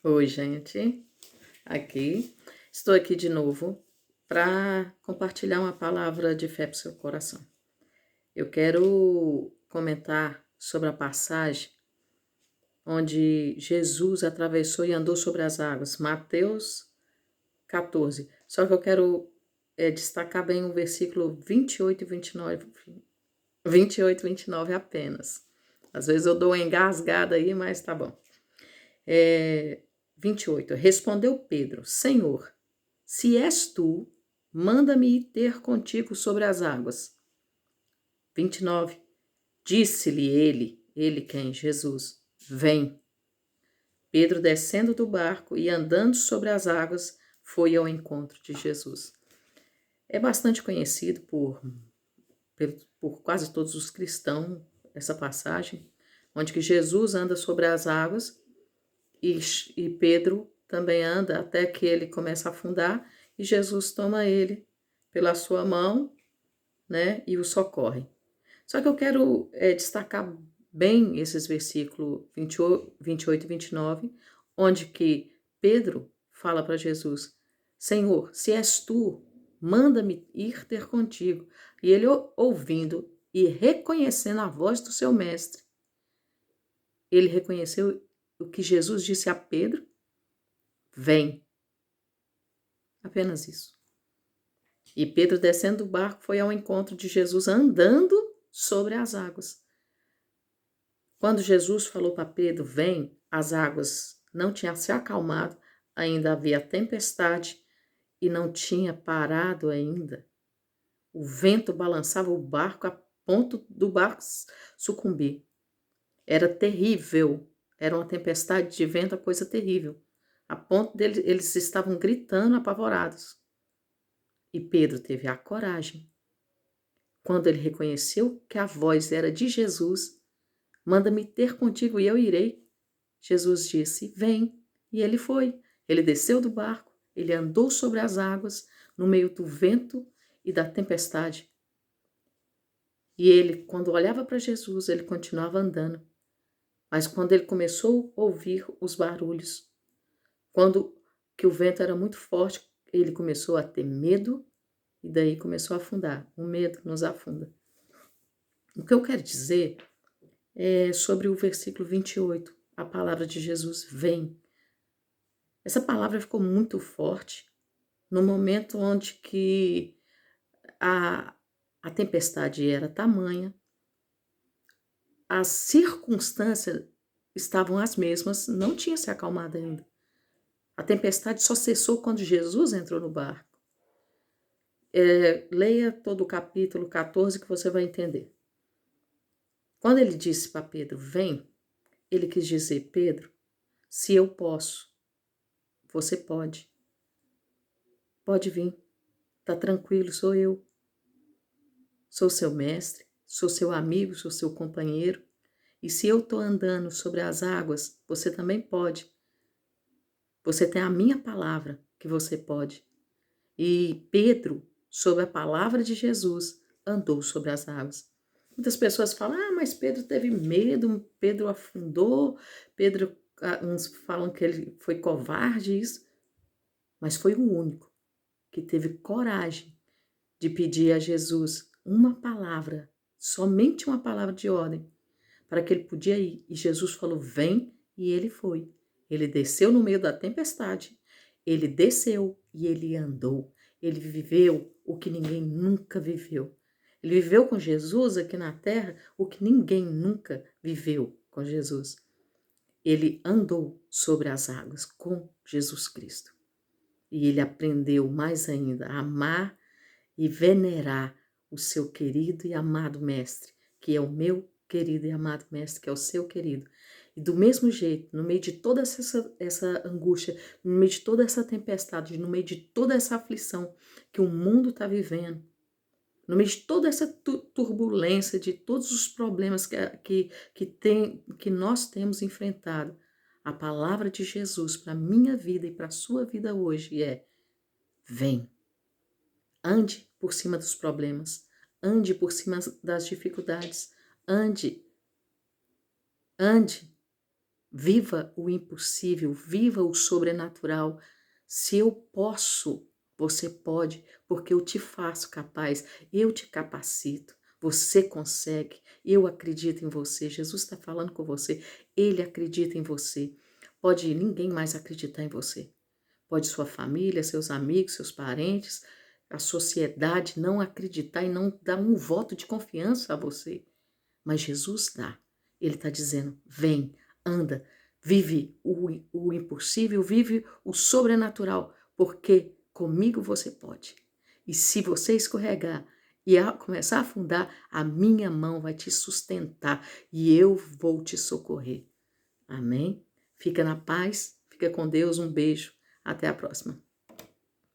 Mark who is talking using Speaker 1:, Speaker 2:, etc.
Speaker 1: Oi, gente. Aqui. Estou aqui de novo para compartilhar uma palavra de fé para o seu coração. Eu quero comentar sobre a passagem onde Jesus atravessou e andou sobre as águas, Mateus 14. Só que eu quero destacar bem o versículo 28 e 29, 28 e 29 apenas. Às vezes eu dou uma engasgada aí, mas tá bom. 28. Respondeu Pedro: Senhor, se és tu, manda-me ir ter contigo sobre as águas. 29. Disse-lhe ele quem? Jesus, vem. Pedro, descendo do barco e andando sobre as águas, foi ao encontro de Jesus. É bastante conhecido por quase todos os cristãos essa passagem, onde que Jesus anda sobre as águas e Pedro também anda até que ele começa a afundar e Jesus toma ele pela sua mão, né, e o socorre. Só que eu quero destacar bem esses versículos 28 e 29, onde que Pedro fala para Jesus: Senhor, se és tu, manda-me ir ter contigo. E ele ouvindo e reconhecendo a voz do seu mestre, ele reconheceu o que Jesus disse a Pedro: vem. Apenas isso. E Pedro, descendo do barco, foi ao encontro de Jesus andando sobre as águas. Quando Jesus falou para Pedro, vem, as águas não tinham se acalmado, ainda havia tempestade e não tinha parado ainda. O vento balançava o barco a ponto do barco sucumbir. Era terrível, era uma tempestade de vento, coisa terrível. A ponto deles, eles estavam gritando apavorados. E Pedro teve a coragem. Quando ele reconheceu que a voz era de Jesus, manda-me ter contigo e eu irei. Jesus disse, vem. E ele foi. Ele desceu do barco, ele andou sobre as águas, no meio do vento e da tempestade. E ele, quando olhava para Jesus, ele continuava andando. Mas quando ele começou a ouvir os barulhos, quando que o vento era muito forte, ele começou a ter medo e daí começou a afundar. O medo nos afunda. O que eu quero dizer é sobre o versículo 28, a palavra de Jesus, vem. Essa palavra ficou muito forte no momento onde que a, a tempestade era tamanha, as circunstâncias estavam as mesmas, não tinha se acalmado ainda. A tempestade só cessou quando Jesus entrou no barco. Leia todo o capítulo 14 que você vai entender. Quando ele disse para Pedro, vem, ele quis dizer, Pedro, se eu posso, você pode. Pode vir, tá tranquilo, sou eu. Sou seu mestre, sou seu amigo, sou seu companheiro. E se eu estou andando sobre as águas, você também pode. Você tem a minha palavra que você pode. E Pedro, sob a palavra de Jesus, andou sobre as águas. Muitas pessoas falam, mas Pedro teve medo, Pedro afundou, Pedro, uns falam que ele foi covarde, isso. Mas foi o único que teve coragem de pedir a Jesus uma palavra, somente uma palavra de ordem, para que ele podia ir. E Jesus falou, vem, e ele foi. Ele desceu no meio da tempestade, ele desceu e ele andou. Ele viveu o que ninguém nunca viveu. Ele viveu com Jesus aqui na terra o que ninguém nunca viveu com Jesus. Ele andou sobre as águas com Jesus Cristo. E ele aprendeu mais ainda a amar e venerar o seu querido e amado mestre, que é o meu querido e amado mestre, que é o seu querido. E do mesmo jeito, no meio de toda essa angústia, no meio de toda essa tempestade, no meio de toda essa aflição que o mundo está vivendo, no meio de toda essa turbulência, de todos os problemas que nós temos enfrentado, a palavra de Jesus para a minha vida e para a sua vida hoje é: vem. Ande por cima dos problemas, ande por cima das dificuldades, ande. Viva o impossível, viva o sobrenatural. Se eu posso, você pode, porque eu te faço capaz, eu te capacito. Você consegue, eu acredito em você. Jesus está falando com você, ele acredita em você. Pode ninguém mais acreditar em você. Pode sua família, seus amigos, seus parentes, a sociedade não acreditar e não dar um voto de confiança a você. Mas Jesus dá. Ele está dizendo: vem, anda, vive o impossível, vive o sobrenatural, porque comigo você pode. E se você escorregar e começar a afundar, a minha mão vai te sustentar e eu vou te socorrer. Amém? Fica na paz, fica com Deus, um beijo, até a próxima.